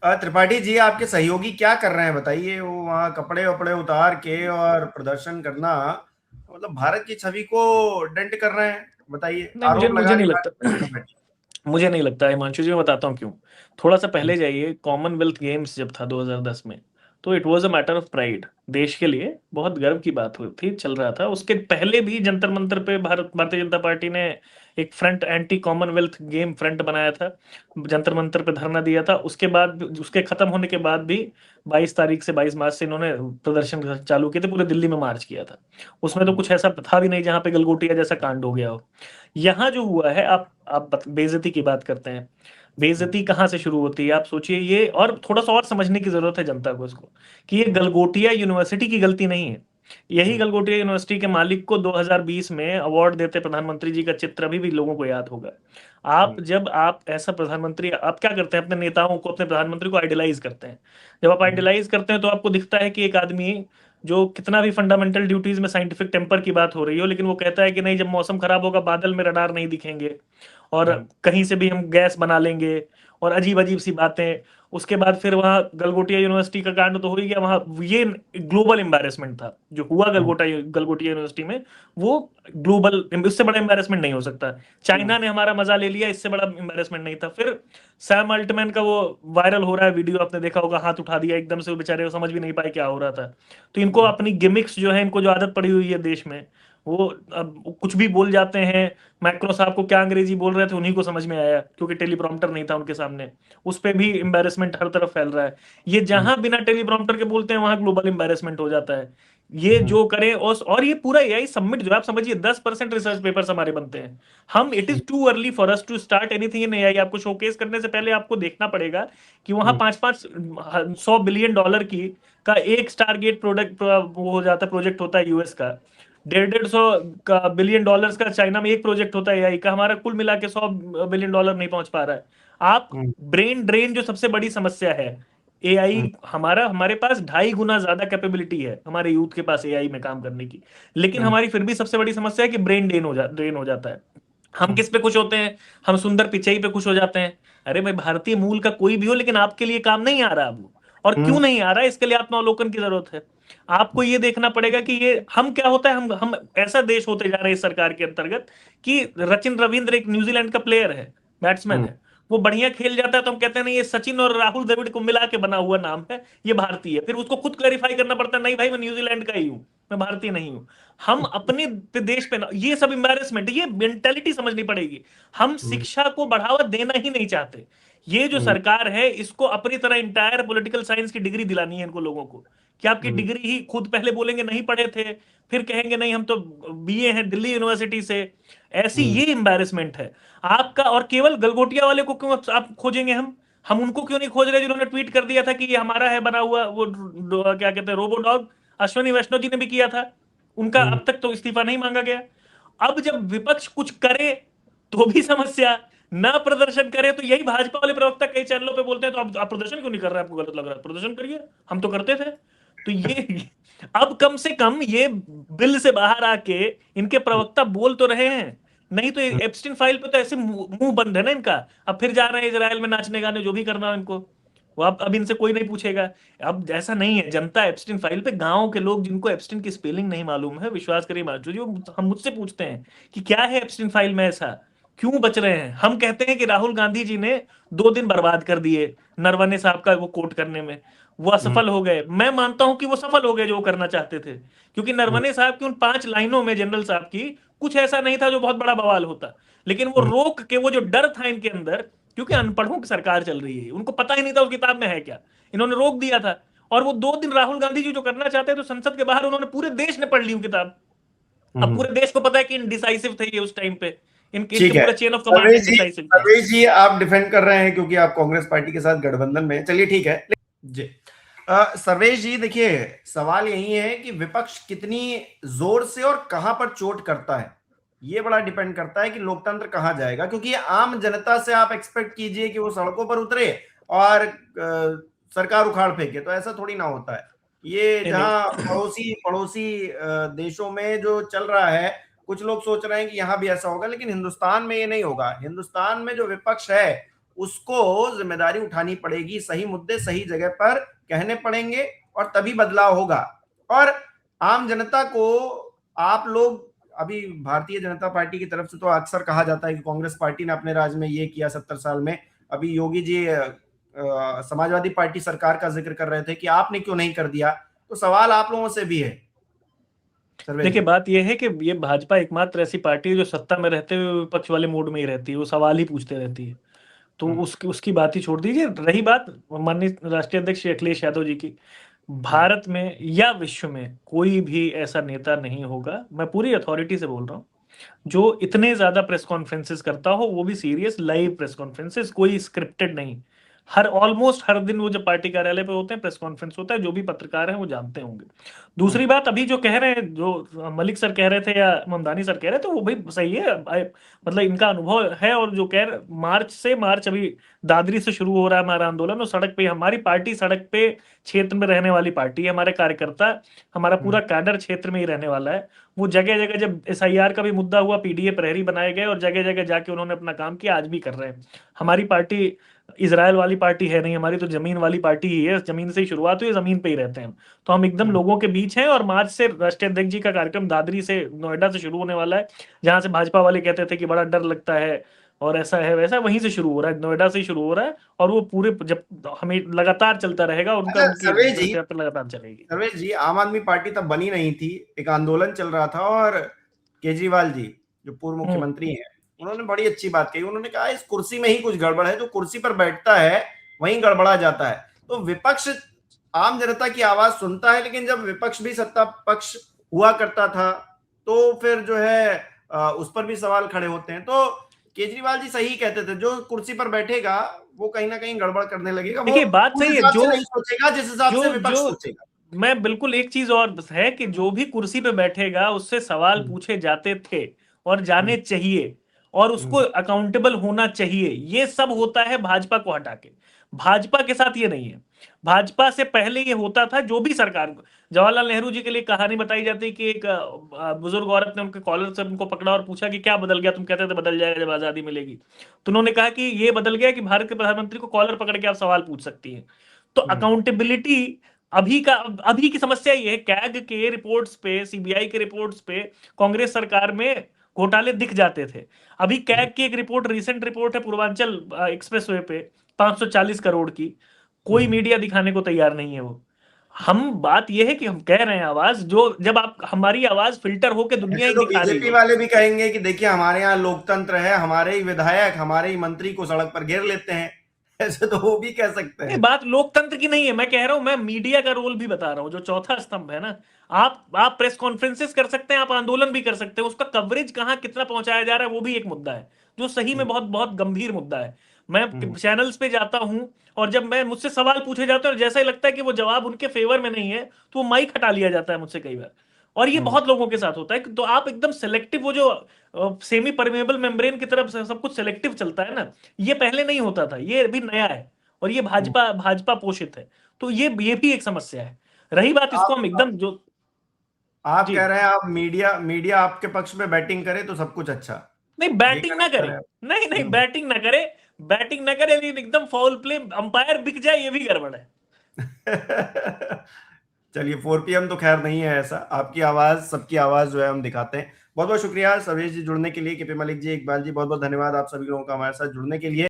त्रिपाठी जी, आपके सहयोगी क्या कर रहे हैं बताइए? वो वहाँ कपड़े वपड़े उतार के और प्रदर्शन करना, मतलब भारत की छवि को डेंट कर रहे हैं। बताइए, नहीं, मुझे आरोप मुझे लगा नहीं के लगता। बैठे। मुझे नहीं लगता हिमांशु जी, मैं बताता हूँ क्यों। थोड़ा सा पहले जाइए, कॉमनवेल्थ गेम्स जब था 2010 में, तो it was a matter of pride, देश के लिए बहुत गर्व की बात हुई थी, चल रहा था। उसके पहले भी जंतर मंतर पे भारतीय जनता पार्टी ने एक front, anti Commonwealth game front बनाया था, जंतर मंतर पे धरना दिया था। उसके बाद, उसके खत्म होने के बाद भी 22 तारीख से 22 मार्च से इन्होंने प्रदर्शन चालू किए थे, पूरे दिल्ली में मार्च किया था। उसमें तो कुछ ऐसा था भी नहीं जहां पे गलगोटिया जैसा कांड हो गया हो। यहाँ जो हुआ है, आप बेइज्जती की बात करते हैं। बेइज्जती कहाँ से शुरू होती है आप सोचिए। ये और थोड़ा सा और समझने की जरूरत है जनता को इसको, कि ये गलगोटिया यूनिवर्सिटी की गलती नहीं है। यही गलगोटिया यूनिवर्सिटी के मालिक को 2020 में अवार्ड देते प्रधानमंत्री जी का चित्र अभी भी लोगों को याद होगा। जब आप ऐसा प्रधानमंत्री, आप क्या करते हैं, अपने नेताओं को, अपने प्रधानमंत्री को आइडलाइज करते हैं। जब आप आइडलाइज करते हैं तो आपको दिखता है कि एक आदमी जो कितना भी फंडामेंटल ड्यूटीज में साइंटिफिक टेम्पर की बात हो रही हो, लेकिन वो कहता है कि नहीं, जब मौसम खराब होगा बादल में रडार नहीं दिखेंगे, और कहीं से भी हम गैस बना लेंगे, और अजीब अजीब सी बातें। उसके बाद फिर वहाँ गलगोटिया यूनिवर्सिटी का कांड तो हो ही गया, वहाँ ये ग्लोबल एम्बैरेसमेंट था जो हुआ गलगोटिया यूनिवर्सिटी में। वो ग्लोबल, इससे बड़ा एम्बैरेसमेंट नहीं हो सकता। चाइना ने हमारा मजा ले लिया, इससे बड़ा एम्बैरेसमेंट नहीं था। फिर सैम अल्टमैन का वो वायरल हो रहा है वीडियो, आपने देखा होगा, हाथ उठा दिया एकदम से, वो बेचारे वो समझ भी नहीं पाए क्या हो रहा था। तो इनको अपनी गिमिक्स जो है, इनको जो आदत पड़ी हुई है देश में, वो अब कुछ भी बोल जाते हैं। मैक्रो साहब को क्या अंग्रेजी बोल रहे थे उन्हीं को समझ में आया, क्योंकि टेलीप्रॉम्प्टर नहीं था उनके सामने। उस पे भी एम्बैरेसमेंट हर तरफ फैल रहा है। ये जहां बिना टेलीप्रॉम्प्टर के बोलते हैं वहां ग्लोबल एम्बैरेसमेंट हो जाता है। ये जो करें, और ये पूरा एआई सबमिट जो है, आप समझिए 10% रिसर्च पेपर्स हमारे बनते हैं। हम, it is too early for us to start anything in AI. आपको शोकेस करने से पहले आपको देखना पड़ेगा कि वहां 5-5 100 बिलियन डॉलर की का एक स्टारगेट प्रोडक्ट वो हो जाता है, प्रोजेक्ट होता है यूएस का। 150-150 का बिलियन डॉलर्स का चाइना में एक प्रोजेक्ट होता है एआई का। हमारा कुल मिला के 100 बिलियन डॉलर नहीं पहुंच पा रहा है। आप, ब्रेन ड्रेन जो सबसे बड़ी समस्या है, एआई हमारे पास 2.5 गुना ज्यादा कैपेबिलिटी है हमारे यूथ के पास एआई में काम करने की। लेकिन हमारी फिर भी सबसे बड़ी समस्या है कि ब्रेन ड्रेन हो जाता है। हम किस पे खुश होते हैं? हम सुंदर पिचई पे खुश हो जाते हैं। अरे भाई, भारतीय मूल का कोई भी हो, लेकिन आपके लिए काम नहीं आ रहा अब वो। और क्यों नहीं आ रहा है, इसके लिए आत्मावलोकन की जरूरत है। आपको ये देखना पड़ेगा कि ये हम क्या होता है, हम ऐसा देश होते जा रहे हैं इस सरकार के अंतर्गत, कि रचिन रविंद्र एक न्यूजीलैंड का प्लेयर है, बैट्समैन है, वो बढ़िया खेल जाता है तो हम कहते हैं नहीं, ये सचिन और राहुल द्रविड़ को मिला के बना हुआ नाम है, ये भारतीय है। फिर उसको खुद क्लैरिफाई करना पड़ता है, नहीं भाई, मैं न्यूजीलैंड का ही हूं, मैं भारतीय नहीं हूं। हम अपने देश पे ना, ये सब एम्बैरेसमेंट, ये मेंटेलिटी समझनी पड़ेगी। हम शिक्षा को बढ़ावा देना ही नहीं चाहते। ये जो सरकार है, इसको अपनी तरह इंटायर पॉलिटिकल साइंस की डिग्री दिलानी है इनको लोगों को, कि आपकी डिग्री ही, खुद पहले बोलेंगे नहीं पढ़े थे, फिर कहेंगे नहीं हम तो बीए हैं दिल्ली यूनिवर्सिटी से। ऐसी ये एम्बैरेसमेंट है आपका। और केवल गलगोटिया वाले को क्यों आप खोजेंगे? हम उनको क्यों नहीं खोज रहे जिन्होंने ट्वीट कर दिया था कि ये हमारा है बना हुआ, वो क्या कहते हैं, रोबोडॉग। अश्विनी वैष्णव जी ने भी किया था, उनका अब तक तो इस्तीफा नहीं मांगा गया। अब जब विपक्ष कुछ करे तो भी समस्या, ना प्रदर्शन करे तो यही भाजपा वाले प्रवक्ता कई चैनलों पे बोलते हैं, तो आप प्रदर्शन क्यों नहीं कर रहे? आपको गलत लग रहा है, प्रदर्शन करिए, हम तो करते थे। तो ये अब कम से कम ये बिल से बाहर आके इनके प्रवक्ता बोल तो रहे हैं। नहीं तो एप्स्टीन फाइल पे तो ऐसे मुंह बंद है ना इनका। अब फिर जा रहे हैं इजराइल में नाचने गाने, जो भी करना हो इनको, वो अब इनसे कोई नहीं पूछेगा। अब ऐसा नहीं है, जनता एप्स्टीन फाइल पे, गांव के लोग जिनको एप्स्टीन की स्पेलिंग नहीं मालूम है, विश्वास करिए मास्टर जी, हम मुझसे पूछते हैं कि क्या है एप्स्टीन फाइल में, ऐसा क्यों बच रहे हैं। हम कहते हैं कि राहुल गांधी जी ने 2 दिन बर्बाद कर दिए नरवणे साहब का वो कोट करने में, वो असफल हो गए। मैं मानता हूं कि वो सफल हो गए जो वो करना चाहते थे, क्योंकि नरवणे साहब की उन 5 लाइनों में, जनरल साहब की, कुछ ऐसा नहीं था जो बहुत बड़ा बवाल होता। लेकिन वो रोक के, वो जो डर था इनके अंदर, क्योंकि अनपढ़ों की सरकार चल रही है, उनको पता ही नहीं था उस किताब में है क्या, इन्होंने रोक दिया था। और वो 2 दिन राहुल गांधी जी जो करना चाहते हैं, तो संसद के बाहर उन्होंने, पूरे देश ने पढ़ ली वो किताब। अब पूरे देश को पता है कि इनडिसाइसिव थे ये उस टाइम पे, इनके ठीक है, पूरा chain of command Sarvesh ji, indecisive था। सर्वेश जी आप डिफेंड कर रहे हैं क्योंकि आप कांग्रेस पार्टी के साथ गठबंधन में हैं। चलिए ठीक है जी। सर्वेश जी देखिए, सवाल यही है कि विपक्ष कितनी जोर से और कहां पर चोट करता है, ये बड़ा डिपेंड करता है कि लोकतंत्र कहां जाएगा। क्योंकि आम जनता से आप एक्सपेक्ट कीजिए कि वो सड़कों पर उतरे और सरकार उखाड़ फेंके, तो ऐसा थोड़ी ना होता है। ये नहीं नहीं, जहां पड़ोसी पड़ोसी देशों में जो चल रहा है, कुछ लोग सोच रहे हैं कि यहां भी ऐसा होगा, लेकिन हिंदुस्तान में ये नहीं होगा। हिंदुस्तान में जो विपक्ष है उसको जिम्मेदारी उठानी पड़ेगी, सही मुद्दे सही जगह पर कहने पड़ेंगे और तभी बदलाव होगा। और आम जनता को आप लोग, अभी भारतीय जनता पार्टी की तरफ से तो अक्सर कहा जाता है कि कांग्रेस पार्टी ने अपने राज्य में ये किया 70 साल में। अभी योगी जी समाजवादी पार्टी सरकार का जिक्र कर रहे थे कि आपने क्यों नहीं कर दिया, तो सवाल आप लोगों से भी है। देखिए, बात यह है कि ये भाजपा एकमात्र ऐसी पार्टी है जो सत्ता में रहते हुए विपक्ष वाले मूड में ही रहती है, वो सवाल ही पूछते रहती है। तो उसकी बात ही छोड़ दीजिए। रही बात माननीय राष्ट्रीय अध्यक्ष अखिलेश यादव जी की, भारत में या विश्व में कोई भी ऐसा नेता नहीं होगा, मैं पूरी अथॉरिटी से बोल रहा हूँ, जो इतने ज्यादा प्रेस कॉन्फ्रेंसेस करता हो, वो भी सीरियस लाइव प्रेस कॉन्फ्रेंसेस, कोई स्क्रिप्टेड नहीं। ऑलमोस्ट हर दिन वो जब पार्टी कार्यालय पे होते हैं प्रेस कॉन्फ्रेंस होता है, जो भी पत्रकार हैं वो जानते होंगे। दूसरी बात, अभी जो कह रहे हैं, जो मलिक सर कह रहे थे या ममदानी सर कह रहे थे, वो भी सही है। मतलब इनका अनुभव है। और जो कह रहे, मार्च अभी दादरी से शुरू हो रहा है हमारा आंदोलन, और सड़क पे हमारी पार्टी, सड़क पे क्षेत्र में रहने वाली पार्टी है। हमारे कार्यकर्ता, हमारा पूरा कैडर क्षेत्र में ही रहने वाला है। वो जगह जगह, जब SIR का भी मुद्दा हुआ, PDA प्रहरी बनाए गए और जगह जगह जाके उन्होंने अपना काम किया, आज भी कर रहे हैं। हमारी पार्टी इजराइल वाली पार्टी है नहीं, हमारी तो जमीन वाली पार्टी ही है। जमीन से ही शुरुआत हुई, जमीन पे ही रहते हैं। तो हम एकदम लोगों के बीच हैं। और मार्च से राष्ट्रीय अध्यक्ष जी का कार्यक्रम दादरी से, नोएडा से शुरू होने वाला है। जहां से भाजपा वाले कहते थे कि बड़ा डर लगता है और ऐसा है वैसा, वहीं से शुरू हो रहा है, नोएडा से ही शुरू हो रहा है। और वो पूरे, जब हमें लगातार चलता रहेगा, उनका उनकी लगातार चलेगी। सर्वेश जी, आम आदमी पार्टी तब बनी नहीं थी, एक आंदोलन चल रहा था, और केजरीवाल जी जो पूर्व मुख्यमंत्री हैं, उन्होंने बड़ी अच्छी बात कही। उन्होंने कहा इस कुर्सी में ही कुछ गड़बड़ है, जो कुर्सी पर बैठता है वहीं गड़बड़ा जाता है। तो विपक्ष आम जनता की आवाज सुनता है, लेकिन जब विपक्ष भी सत्ता पक्ष हुआ करता था तो फिर जो है उस पर भी सवाल खड़े होते हैं। तो केजरीवाल जी सही कहते थे, जो कुर्सी पर बैठेगा वो कहीं ना कहीं गड़बड़ करने लगेगा। देखिए, बात सही है, जो नहीं सोचेगा जिस हिसाब से विपक्ष सोचेगा। मैं बिल्कुल, एक चीज और है कि जो भी कुर्सी पे बैठेगा उससे सवाल पूछे जाते थे और जाने चाहिए, और उसको अकाउंटेबल होना चाहिए। ये सब होता है भाजपा को हटा के। भाजपा के साथ ये नहीं है। भाजपा से पहले ये होता था, जो भी सरकार, जवाहरलाल नेहरू जी के लिए कहानी बताई जाती कि एक बुजुर्ग औरत ने उनके कॉलर से उनको पकड़ा और पूछा कि क्या बदल गया, तुम कहते थे बदल जाएगा जब आजादी मिलेगी। तो उन्होंने कहा कि ये बदल गया कि भारत के प्रधानमंत्री को कॉलर पकड़ के आप सवाल पूछ सकती हैं। तो अकाउंटेबिलिटी अभी की समस्या ये है, कैग के रिपोर्ट्स पे, CBI के रिपोर्ट्स पे कांग्रेस सरकार में घोटाले दिख जाते थे। अभी कैग की एक रिपोर्ट, रीसेंट रिपोर्ट है पूर्वांचल एक्सप्रेसवे पे 540 करोड़ की, कोई मीडिया दिखाने को तैयार नहीं है वो। हम बात यह है कि हम कह रहे हैं आवाज, जो जब आप, हमारी आवाज फिल्टर होकर दुनिया ही तो दिखा रही बीजेपी वाले भी कहेंगे कि देखिए हमारे यहाँ लोकतंत्र है, हमारे ही विधायक, हमारे ही मंत्री को सड़क पर घेर लेते हैं, ऐसे तो वो भी कह सकते हैं। बात लोकतंत्र की नहीं है, मैं कह रहा हूं, मैं मीडिया का रोल भी बता रहा हूं, जो चौथा स्तंभ है ना। आप प्रेस कॉन्फ्रेंसेस कर सकते हैं, आप आंदोलन भी कर सकते हैं, उसका कवरेज कहां कितना पहुंचाया जा रहा है वो भी एक मुद्दा है, जो सही में बहुत बहुत गंभीर मुद्दा है। मैं चैनल्स पे जाता हूं और जब मैं, मुझसे सवाल पूछे जाते हैं और जैसा ही लगता है कि वो जवाब उनके फेवर में नहीं है, तो वो माइक हटा लिया जाता है मुझसे कई बार। और ये बहुत लोगों के साथ होता है। तो आप एकदम सेलेक्टिव, वो जो सेमी परमेबल मेम्ब्रेन की तरफ से सब कुछ सेलेक्टिव चलता है ना, ये पहले नहीं होता था, ये अभी नया है। और ये भाजपा पोषित है। तो ये भी एक समस्या है। रही बात, इसको हम एकदम, जो आप कह रहे हैं, आप मीडिया आपके पक्ष में बैटिंग करे तो सब कुछ अच्छा, नहीं बैटिंग ना करे, नहीं बैटिंग ना करे, लेकिन एकदम फाउल प्ले, अंपायर बिक जाए, ये भी गड़बड़ है। चलिए, 4 PM तो खैर नहीं है ऐसा। आपकी आवाज, सबकी आवाज जो है हम दिखाते हैं। बहुत बहुत शुक्रिया सर्वेश जी जुड़ने के लिए। KP मलिक जी, इकबाल जी, बहुत बहुत धन्यवाद आप सभी लोगों का हमारे साथ जुड़ने के लिए।